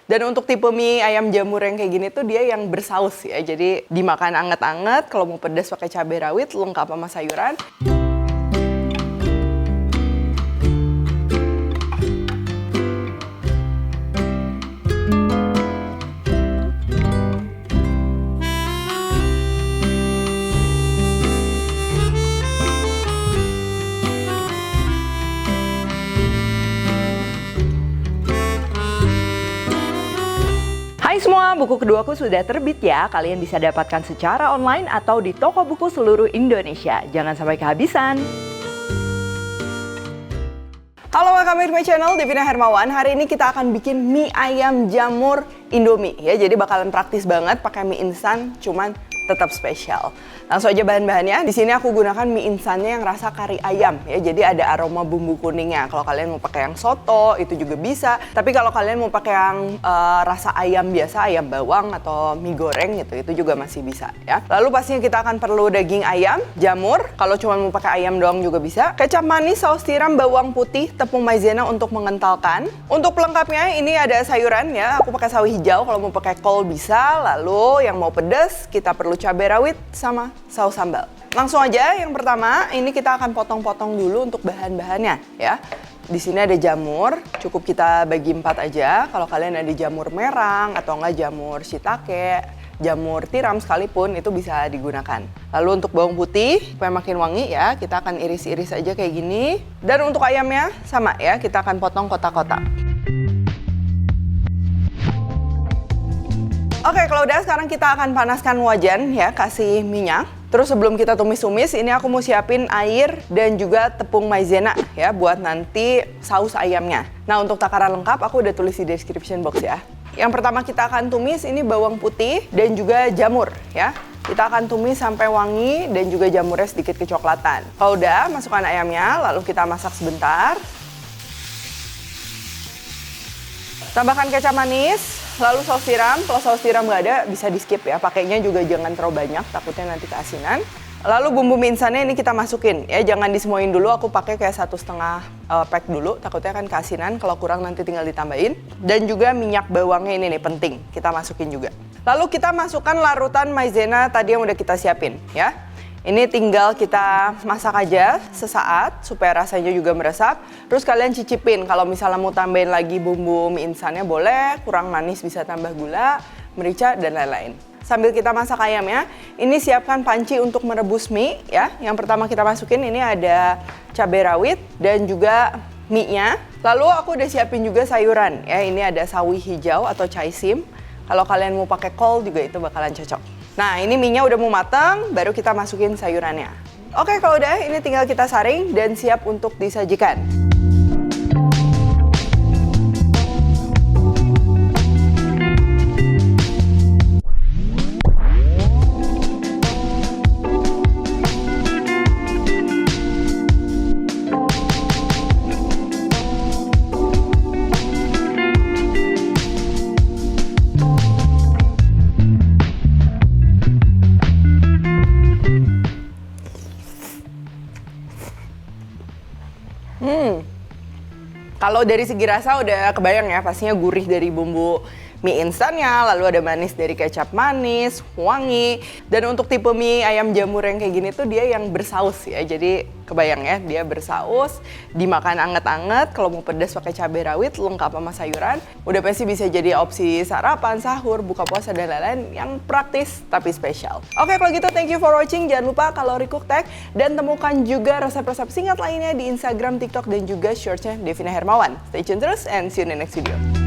Dan untuk tipe mie ayam jamur yang kayak gini tuh dia yang bersaus ya. Jadi dimakan anget-anget, kalau mau pedas pakai cabai rawit lengkap sama sayuran. Hai semua, buku keduaku sudah terbit ya. Kalian bisa dapatkan secara online atau di toko buku seluruh Indonesia. Jangan sampai kehabisan. Halo, welcome to my channel, Devina Hermawan. Hari ini kita akan bikin mie ayam jamur Indomie ya. Jadi bakalan praktis banget pakai mie instan, cuman tetap spesial. Langsung aja bahan-bahannya. Di sini aku gunakan mie instannya yang rasa kari ayam ya. Jadi ada aroma bumbu kuningnya. Kalau kalian mau pakai yang soto itu juga bisa. Tapi kalau kalian mau pakai yang rasa ayam biasa, ayam bawang atau mie goreng gitu, itu juga masih bisa ya. Lalu pastinya kita akan perlu daging ayam, jamur. Kalau cuma mau pakai ayam doang juga bisa. Kecap manis, saus tiram, bawang putih, tepung maizena untuk mengentalkan. Untuk pelengkapnya ini ada sayuran ya. Aku pakai sawi hijau. Kalau mau pakai kol bisa. Lalu yang mau pedas kita perlu cabai rawit sama saus sambal. Langsung aja yang pertama, ini kita akan potong-potong dulu untuk bahan-bahannya ya. Di sini ada jamur, cukup kita bagi 4 aja. Kalau kalian ada jamur merang atau enggak jamur shiitake, jamur tiram sekalipun itu bisa digunakan. Lalu untuk bawang putih supaya makin wangi ya, kita akan iris-iris aja kayak gini. Dan untuk ayamnya sama ya, kita akan potong kotak-kotak. Oke, kalau udah sekarang kita akan panaskan wajan ya, kasih minyak. Terus sebelum kita tumis-tumis, ini aku mau siapin air dan juga tepung maizena ya buat nanti saus ayamnya. Nah, untuk takaran lengkap aku udah tulis di description box ya. Yang pertama kita akan tumis ini bawang putih dan juga jamur ya. Kita akan tumis sampai wangi dan juga jamurnya sedikit kecoklatan. Kalau udah, masukkan ayamnya, lalu kita masak sebentar. Tambahkan kecap manis, lalu saus tiram. Kalau saus tiram nggak ada, bisa di skip ya. Pakainya juga jangan terlalu banyak, takutnya nanti keasinan. Lalu bumbu mie instannya ini kita masukin ya, jangan disemuain dulu. Aku pakai kayak 1,5 pack dulu, takutnya kan keasinan. Kalau kurang nanti tinggal ditambahin. Dan juga minyak bawangnya ini nih penting, kita masukin juga. Lalu kita masukkan larutan maizena tadi yang udah kita siapin ya. Ini tinggal kita masak aja sesaat supaya rasanya juga meresap. Terus kalian cicipin, kalau misalnya mau tambahin lagi bumbu mie instannya boleh, kurang manis bisa tambah gula, merica, dan lain-lain. Sambil kita masak ayamnya, ini siapkan panci untuk merebus mie ya. Yang pertama kita masukin ini ada cabai rawit dan juga mie-nya. Lalu aku udah siapin juga sayuran ya, ini ada sawi hijau atau chaisim. Kalau kalian mau pakai kol juga itu bakalan cocok. Nah, ini mie-nya udah mau matang, baru kita masukin sayurannya. Oke, kalau udah, ini tinggal kita saring dan siap untuk disajikan. Kalau dari segi rasa udah kebayang ya, pastinya gurih dari bumbu mie instannya, lalu ada manis dari kecap manis, wangi. Dan untuk tipe mie ayam jamur yang kayak gini tuh dia yang bersaus ya, jadi kebayang ya, dia bersaus, dimakan anget-anget. Kalau mau pedas pakai cabai rawit lengkap sama sayuran. Udah pasti bisa jadi opsi sarapan, sahur, buka puasa, dan lain-lain yang praktis tapi spesial. Oke, kalau gitu thank you for watching. Jangan lupa kalori cook tag dan temukan juga resep-resep singkat lainnya di Instagram, TikTok, dan juga shortsnya Devina Hermawan. Stay tune terus and see you in the next video.